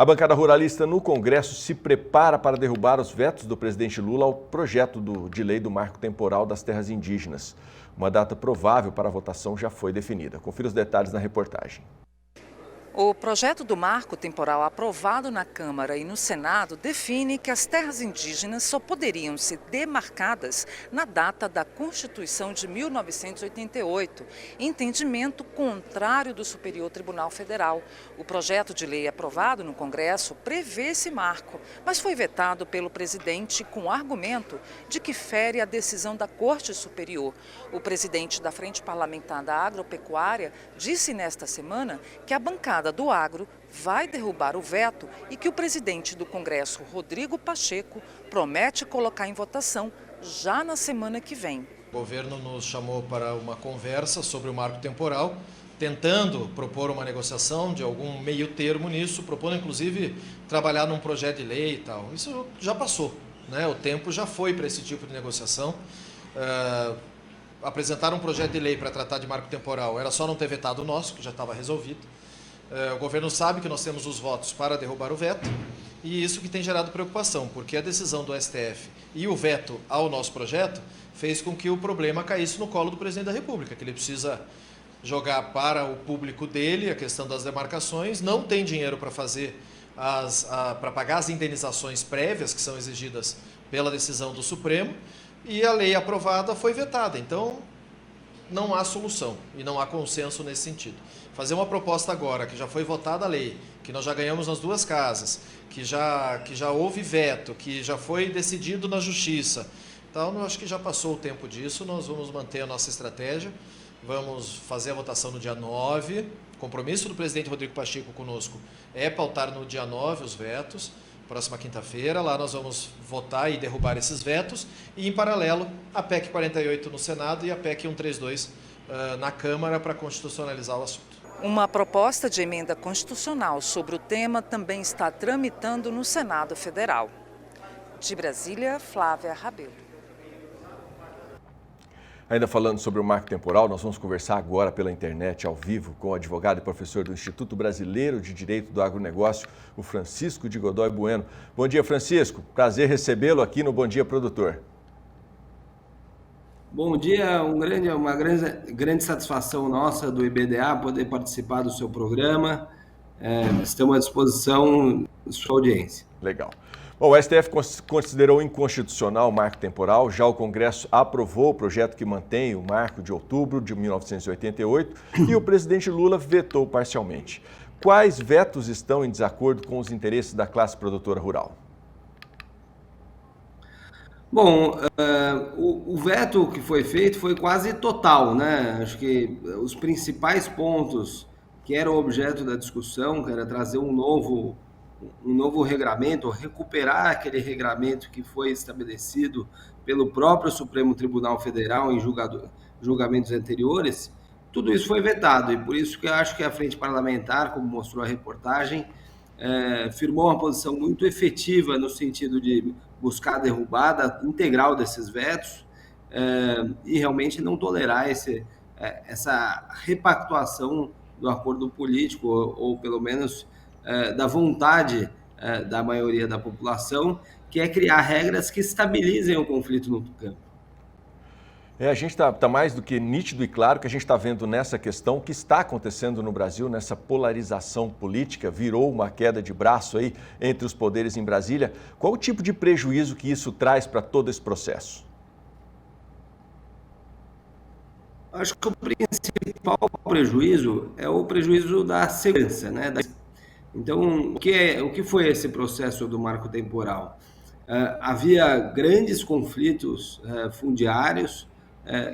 A bancada ruralista no Congresso se prepara para derrubar os vetos do presidente Lula ao projeto de lei do marco temporal das terras indígenas. Uma data provável para a votação já foi definida. Confira os detalhes na reportagem. O projeto do marco temporal aprovado na Câmara e no Senado define que as terras indígenas só poderiam ser demarcadas na data da Constituição de 1988, entendimento contrário do Superior Tribunal Federal. O projeto de lei aprovado no Congresso prevê esse marco, mas foi vetado pelo presidente com o argumento de que fere a decisão da Corte Superior. O presidente da Frente Parlamentar da Agropecuária disse nesta semana que a bancada do agro vai derrubar o veto e que o presidente do Congresso, Rodrigo Pacheco, promete colocar em votação já na semana que vem. O governo nos chamou para uma conversa sobre o marco temporal, tentando propor uma negociação de algum meio termo nisso, propondo inclusive trabalhar num projeto de lei e tal. Isso já passou, né? O tempo já foi para esse tipo de negociação. Apresentar um projeto de lei para tratar de marco temporal era só não ter vetado o nosso, que já estava resolvido. O governo sabe que nós temos os votos para derrubar o veto e isso que tem gerado preocupação, porque a decisão do STF e o veto ao nosso projeto fez com que o problema caísse no colo do presidente da República, que ele precisa jogar para o público dele a questão das demarcações, não tem dinheiro para para pagar as indenizações prévias que são exigidas pela decisão do Supremo e a lei aprovada foi vetada. Então, não há solução e não há consenso nesse sentido. Fazer uma proposta agora, que já foi votada a lei, que nós já ganhamos nas duas casas, que já houve veto, que já foi decidido na Justiça. Então, eu acho que já passou o tempo disso, nós vamos manter a nossa estratégia, vamos fazer a votação no dia 9. O compromisso do presidente Rodrigo Pacheco conosco é pautar no dia 9 os vetos, próxima quinta-feira. Lá nós vamos votar e derrubar esses vetos e, em paralelo, a PEC 48 no Senado e a PEC 132 na Câmara para constitucionalizar o assunto. Uma proposta de emenda constitucional sobre o tema também está tramitando no Senado Federal. De Brasília, Flávia Rabelo. Ainda falando sobre o marco temporal, nós vamos conversar agora pela internet, ao vivo, com o advogado e professor do Instituto Brasileiro de Direito do Agronegócio, o Francisco de Godoy Bueno. Bom dia, Francisco. Prazer recebê-lo aqui no Bom Dia Produtor. Bom dia, uma grande satisfação nossa do IBDA poder participar do seu programa. Estamos à disposição da sua audiência. Legal. Bom, o STF considerou inconstitucional o marco temporal, já o Congresso aprovou o projeto que mantém o marco de outubro de 1988 e o presidente Lula vetou parcialmente. Quais vetos estão em desacordo com os interesses da classe produtora rural? Bom, o veto que foi feito foi quase total, né? Acho que os principais pontos que eram objeto da discussão, que era trazer um novo regramento, recuperar aquele regramento que foi estabelecido pelo próprio Supremo Tribunal Federal em julgamentos anteriores, tudo isso foi vetado. E por isso que eu acho que a Frente Parlamentar, como mostrou a reportagem, firmou uma posição muito efetiva no sentido de buscar a derrubada integral desses vetos e realmente não tolerar essa repactuação do acordo político, ou pelo menos da vontade da maioria da população, que é criar regras que estabilizem o conflito no campo. A gente está mais do que nítido e claro que a gente está vendo nessa questão o que está acontecendo no Brasil, nessa polarização política, virou uma queda de braço aí entre os poderes em Brasília. Qual o tipo de prejuízo que isso traz para todo esse processo? Acho que o principal prejuízo é o prejuízo da segurança, né? Então, o que foi esse processo do marco temporal? Havia grandes conflitos fundiários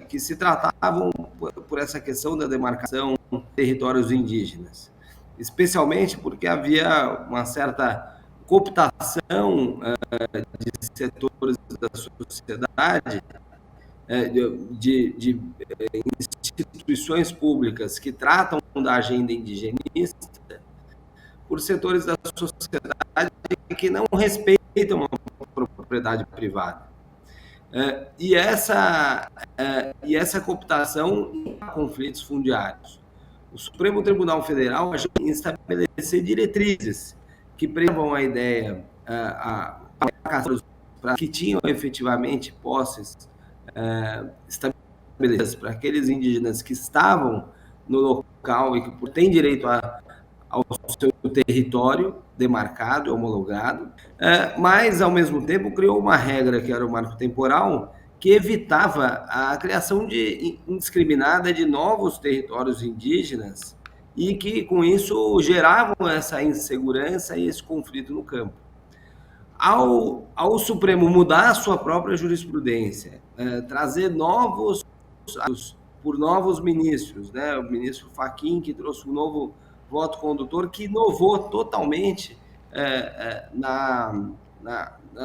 que se tratavam por essa questão da demarcação de territórios indígenas, especialmente porque havia uma certa cooptação de setores da sociedade, de instituições públicas que tratam da agenda indigenista por setores da sociedade que não respeitam a propriedade privada. E essa cooptação conflitos fundiários. O Supremo Tribunal Federal agiu em estabelecer diretrizes que preservam a ideia para que tinham efetivamente posses estabelecidas para aqueles indígenas que estavam no local e que têm direito ao seu território demarcado, homologado, mas, ao mesmo tempo, criou uma regra, que era o marco temporal, que evitava a criação indiscriminada de novos territórios indígenas e que, com isso, geravam essa insegurança e esse conflito no campo. Ao Supremo mudar a sua própria jurisprudência, trazer novos por novos ministros, né? O ministro Fachin, que trouxe um novo voto condutor, que inovou totalmente na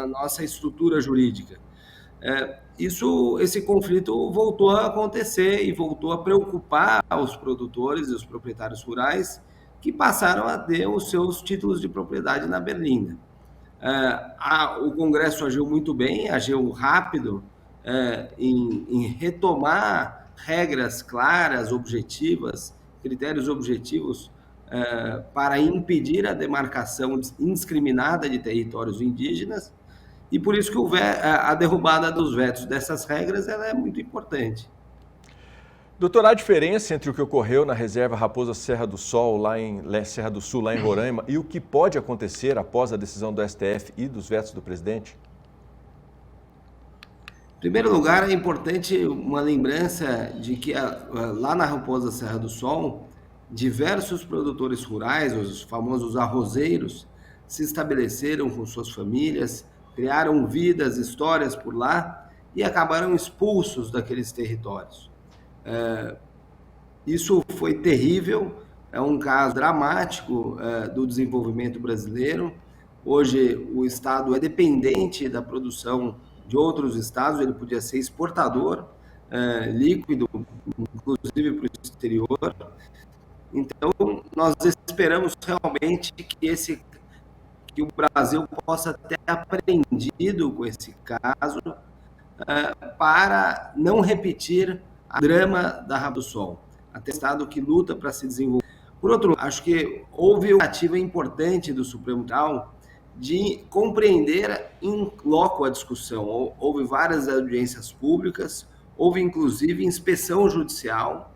nossa estrutura jurídica. Esse conflito voltou a acontecer e voltou a preocupar os produtores e os proprietários rurais, que passaram a ter os seus títulos de propriedade na berlinda. O Congresso agiu muito bem, agiu rápido em retomar regras claras, objetivas, critérios objetivos para impedir a demarcação indiscriminada de territórios indígenas, e por isso que a derrubada dos vetos dessas regras ela é muito importante. Doutor, há diferença entre o que ocorreu na reserva Raposa Serra do Sol, lá em Serra do Sul, lá em Roraima, e o que pode acontecer após a decisão do STF e dos vetos do presidente? Em primeiro lugar, é importante uma lembrança de que lá na Raposa Serra do Sol, diversos produtores rurais, os famosos arrozeiros, se estabeleceram com suas famílias, criaram vidas, histórias por lá e acabaram expulsos daqueles territórios. Isso foi terrível, é um caso dramático do desenvolvimento brasileiro. Hoje o Estado é dependente da produção de outros estados, ele podia ser exportador líquido, inclusive para o exterior. Então, nós esperamos realmente que o Brasil possa ter aprendido com esse caso para não repetir o drama da Raposa do Sol, até o Estado que luta para se desenvolver. Por outro lado, acho que houve uma ativa importante do Supremo Tribunal de compreender in loco a discussão. Houve várias audiências públicas, houve inclusive inspeção judicial,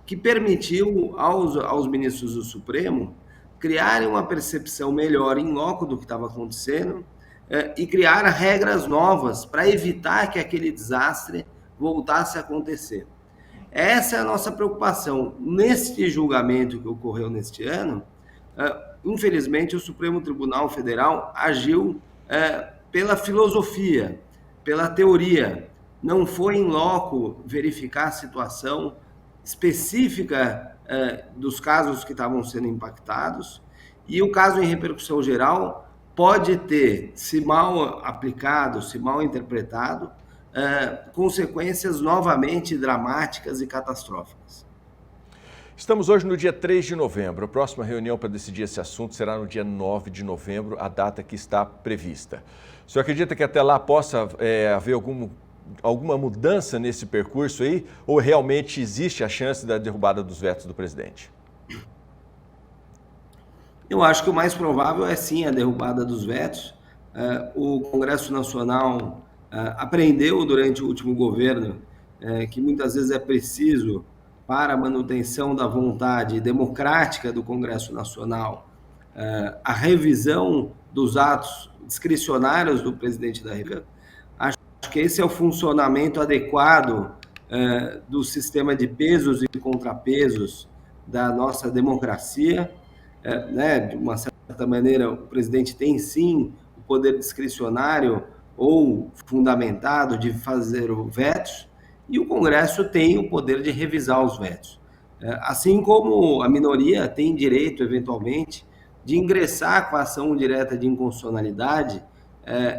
que permitiu aos ministros do Supremo criarem uma percepção melhor in loco do que estava acontecendo e criar regras novas para evitar que aquele desastre voltasse a acontecer. Essa é a nossa preocupação. Neste julgamento que ocorreu neste ano, infelizmente o Supremo Tribunal Federal agiu pela filosofia, pela teoria, não foi in loco verificar a situação específica dos casos que estavam sendo impactados, e o caso em repercussão geral pode ter, se mal aplicado, se mal interpretado, consequências novamente dramáticas e catastróficas. Estamos hoje no dia 3 de novembro. A próxima reunião para decidir esse assunto será no dia 9 de novembro, a data que está prevista. O senhor acredita que até lá possa haver alguma mudança nesse percurso aí? Ou realmente existe a chance da derrubada dos vetos do presidente? Eu acho que o mais provável é sim a derrubada dos vetos. O Congresso Nacional aprendeu durante o último governo que muitas vezes é preciso, para a manutenção da vontade democrática do Congresso Nacional, a revisão dos atos discricionários do presidente da República. Acho que esse é o funcionamento adequado do sistema de pesos e contrapesos da nossa democracia. De uma certa maneira, o presidente tem sim o poder discricionário ou fundamentado de fazer vetos, e o Congresso tem o poder de revisar os vetos. Assim como a minoria tem direito, eventualmente, de ingressar com a ação direta de inconstitucionalidade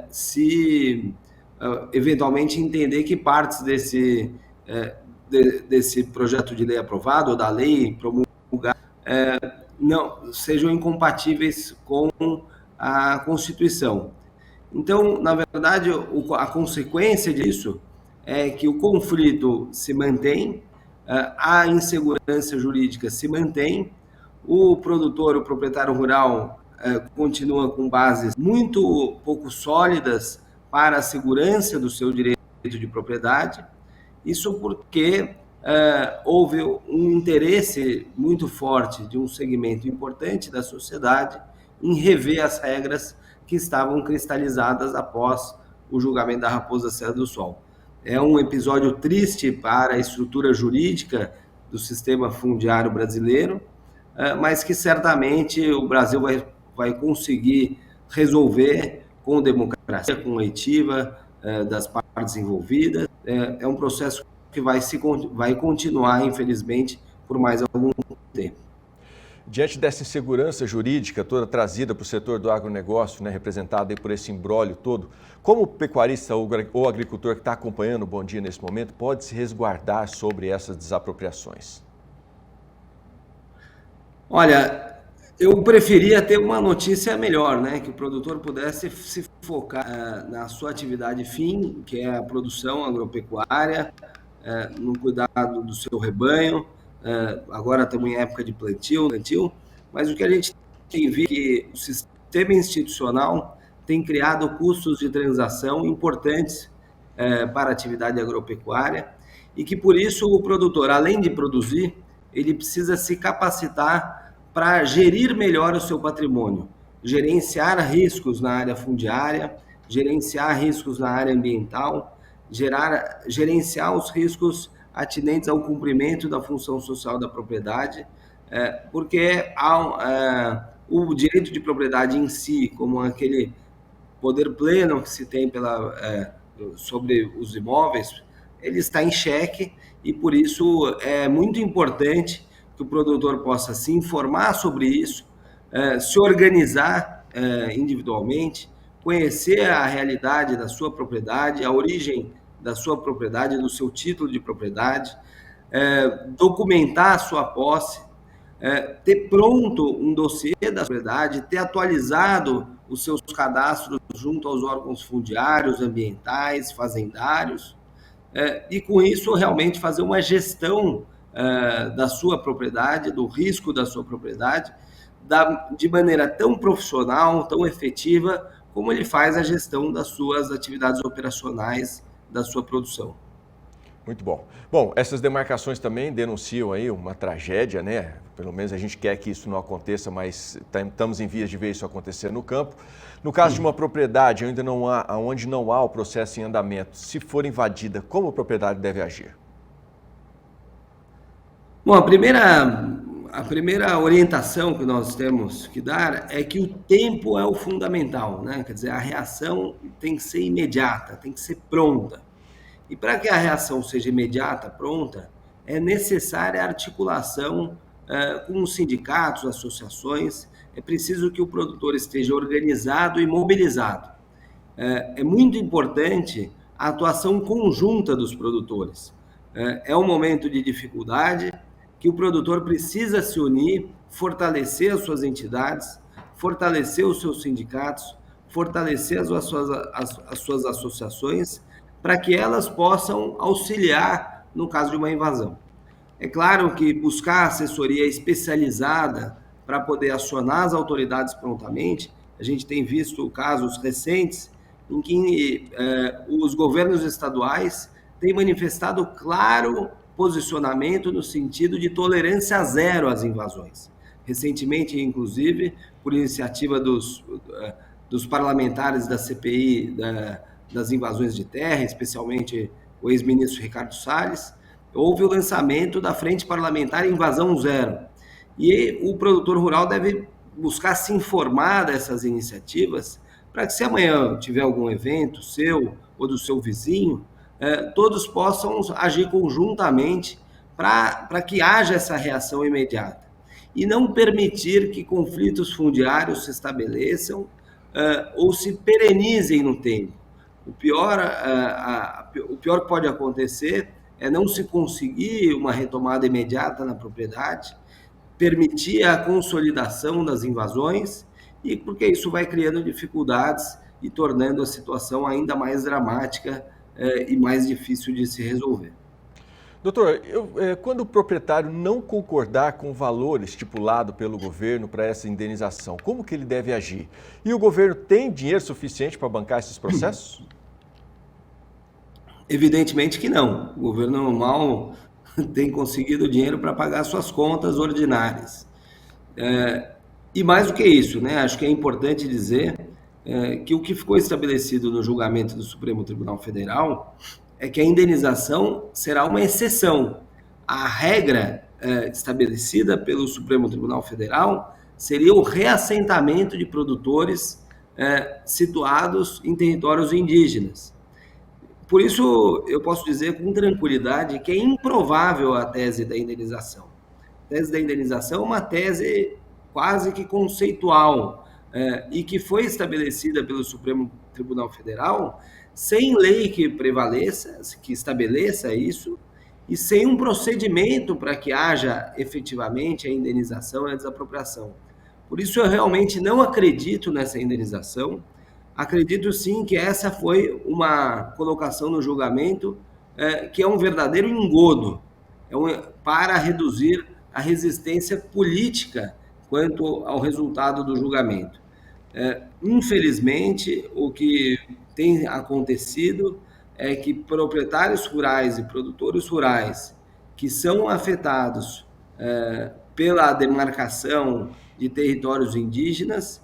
se eventualmente entender que partes desse projeto de lei aprovado, ou da lei promulgada, não sejam incompatíveis com a Constituição. Então, na verdade, a consequência disso é que o conflito se mantém, a insegurança jurídica se mantém, o produtor, o proprietário rural continua com bases muito pouco sólidas para a segurança do seu direito de propriedade. Isso porque houve um interesse muito forte de um segmento importante da sociedade em rever as regras que estavam cristalizadas após o julgamento da Raposa Serra do Sol. É um episódio triste para a estrutura jurídica do sistema fundiário brasileiro, mas que certamente o Brasil vai conseguir resolver com democracia, com oitiva das partes envolvidas. É um processo que vai continuar, infelizmente, por mais algum tempo. Diante dessa insegurança jurídica toda trazida para o setor do agronegócio, né, representado aí por esse imbróglio todo, como o pecuarista ou agricultor que está acompanhando o Bom Dia nesse momento pode se resguardar sobre essas desapropriações? Olha, eu preferia ter uma notícia melhor, né? Que o produtor pudesse se focar na sua atividade fim, que é a produção agropecuária, no cuidado do seu rebanho. Agora estamos em época de plantio, mas o que a gente tem visto é que o sistema institucional tem criado custos de transação importantes para a atividade agropecuária e que, por isso, o produtor, além de produzir, ele precisa se capacitar para gerir melhor o seu patrimônio, gerenciar riscos na área fundiária, gerenciar riscos na área ambiental, gerenciar os riscos atinentes ao cumprimento da função social da propriedade, porque o direito de propriedade em si, como aquele poder pleno que se tem sobre os imóveis, ele está em xeque e, por isso, é muito importante que o produtor possa se informar sobre isso, se organizar individualmente, conhecer a realidade da sua propriedade, a origem da sua propriedade, do seu título de propriedade, documentar a sua posse, ter pronto um dossiê da propriedade, ter atualizado os seus cadastros junto aos órgãos fundiários, ambientais, fazendários, e com isso realmente fazer uma gestão da sua propriedade, do risco da sua propriedade, de maneira tão profissional, tão efetiva, como ele faz a gestão das suas atividades operacionais, da sua produção. Muito bom. Bom, essas demarcações também denunciam aí uma tragédia, né? Pelo menos a gente quer que isso não aconteça, mas estamos em vias de ver isso acontecer no campo. No caso de uma propriedade onde não há o processo em andamento, se for invadida, como a propriedade deve agir? Bom, a primeira orientação que nós temos que dar é que o tempo é o fundamental, né? Quer dizer, a reação tem que ser imediata, tem que ser pronta. E para que a reação seja imediata, pronta, é necessária a articulação com os sindicatos, associações. É preciso que o produtor esteja organizado e mobilizado. É muito importante a atuação conjunta dos produtores. É um momento de dificuldade que o produtor precisa se unir, fortalecer as suas entidades, fortalecer os seus sindicatos, fortalecer as suas associações, para que elas possam auxiliar no caso de uma invasão. É claro que buscar assessoria especializada para poder acionar as autoridades prontamente, a gente tem visto casos recentes em que os governos estaduais têm manifestado claro posicionamento no sentido de tolerância zero às invasões. Recentemente, inclusive, por iniciativa dos parlamentares da CPI das invasões de terra, especialmente o ex-ministro Ricardo Salles, houve o lançamento da Frente Parlamentar Invasão Zero. E o produtor rural deve buscar se informar dessas iniciativas para que, se amanhã tiver algum evento seu ou do seu vizinho, todos possam agir conjuntamente para que haja essa reação imediata. E não permitir que conflitos fundiários se estabeleçam ou se perenizem no tempo. O pior que pode acontecer é não se conseguir uma retomada imediata na propriedade, permitir a consolidação das invasões, e porque isso vai criando dificuldades e tornando a situação ainda mais dramática e mais difícil de se resolver. Doutor, quando o proprietário não concordar com o valor estipulado pelo governo para essa indenização, como que ele deve agir? E o governo tem dinheiro suficiente para bancar esses processos? Evidentemente que não. O governo mal tem conseguido dinheiro para pagar suas contas ordinárias. E mais do que isso, né? Acho que é importante dizer que o que ficou estabelecido no julgamento do Supremo Tribunal Federal é que a indenização será uma exceção. A regra estabelecida pelo Supremo Tribunal Federal seria o reassentamento de produtores situados em territórios indígenas. Por isso, eu posso dizer com tranquilidade que é improvável a tese da indenização. A tese da indenização é uma tese quase que conceitual e que foi estabelecida pelo Supremo Tribunal Federal sem lei que prevaleça, que estabeleça isso, e sem um procedimento para que haja efetivamente a indenização e a desapropriação. Por isso, eu realmente não acredito nessa indenização. Acredito sim que essa foi uma colocação no julgamento que é um verdadeiro engodo para reduzir a resistência política quanto ao resultado do julgamento. Infelizmente, o que tem acontecido é que proprietários rurais e produtores rurais que são afetados pela demarcação de territórios indígenas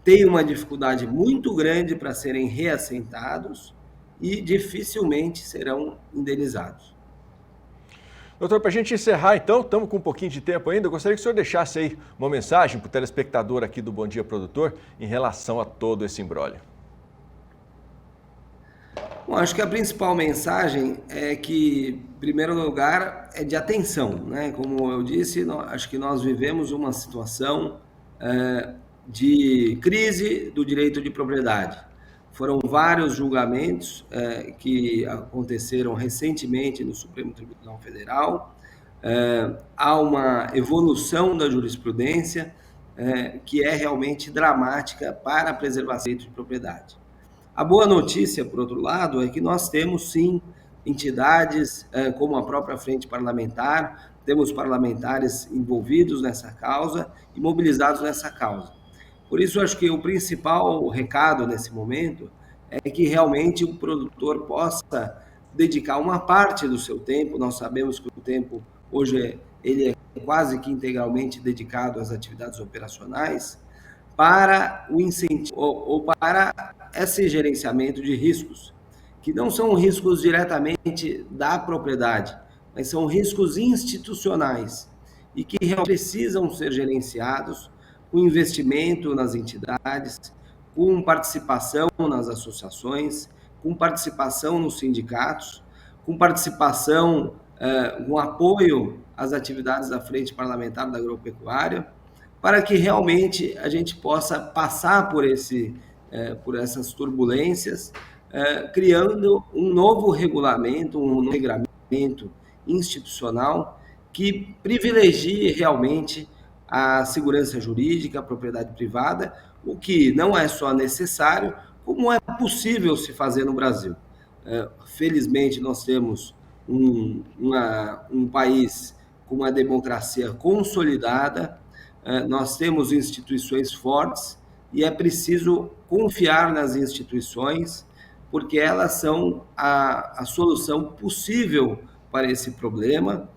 têm uma dificuldade muito grande para serem reassentados e dificilmente serão indenizados. Doutor, para a gente encerrar então, estamos com um pouquinho de tempo ainda, eu gostaria que o senhor deixasse aí uma mensagem para o telespectador aqui do Bom Dia Produtor em relação a todo esse imbróglio. Bom, acho que a principal mensagem é que, em primeiro lugar, é de atenção, né? Como eu disse, acho que nós vivemos uma situação de crise do direito de propriedade. Foram vários julgamentos que aconteceram recentemente no Supremo Tribunal Federal. Há uma evolução da jurisprudência que é realmente dramática para a preservação do direito de propriedade. A boa notícia, por outro lado, é que nós temos, sim, entidades como a própria Frente Parlamentar, temos parlamentares envolvidos nessa causa e mobilizados nessa causa. Por isso, acho que o principal recado nesse momento é que realmente o produtor possa dedicar uma parte do seu tempo. Nós sabemos que o tempo hoje ele é quase que integralmente dedicado às atividades operacionais para o incentivo ou para esse gerenciamento de riscos, que não são riscos diretamente da propriedade, mas são riscos institucionais e que realmente precisam ser gerenciados com investimento nas entidades, com participação nas associações, com participação nos sindicatos, com participação, com apoio às atividades da Frente Parlamentar da Agropecuária, para que realmente a gente possa passar por essas turbulências, criando um novo regulamento, um novo regramento institucional que privilegie realmente a segurança jurídica, a propriedade privada, o que não é só necessário, como é possível se fazer no Brasil. Felizmente, nós temos um país com uma democracia consolidada, nós temos instituições fortes e é preciso confiar nas instituições, porque elas são a solução possível para esse problema,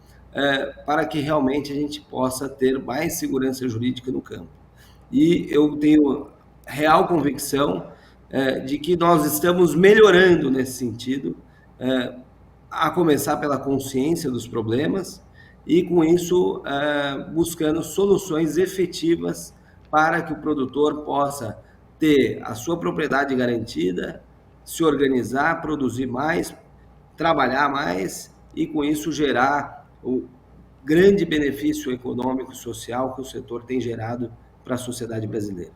para que realmente a gente possa ter mais segurança jurídica no campo. E eu tenho real convicção de que nós estamos melhorando nesse sentido, a começar pela consciência dos problemas e, com isso, buscando soluções efetivas para que o produtor possa ter a sua propriedade garantida, se organizar, produzir mais, trabalhar mais e, com isso, gerar o grande benefício econômico e social que o setor tem gerado para a sociedade brasileira.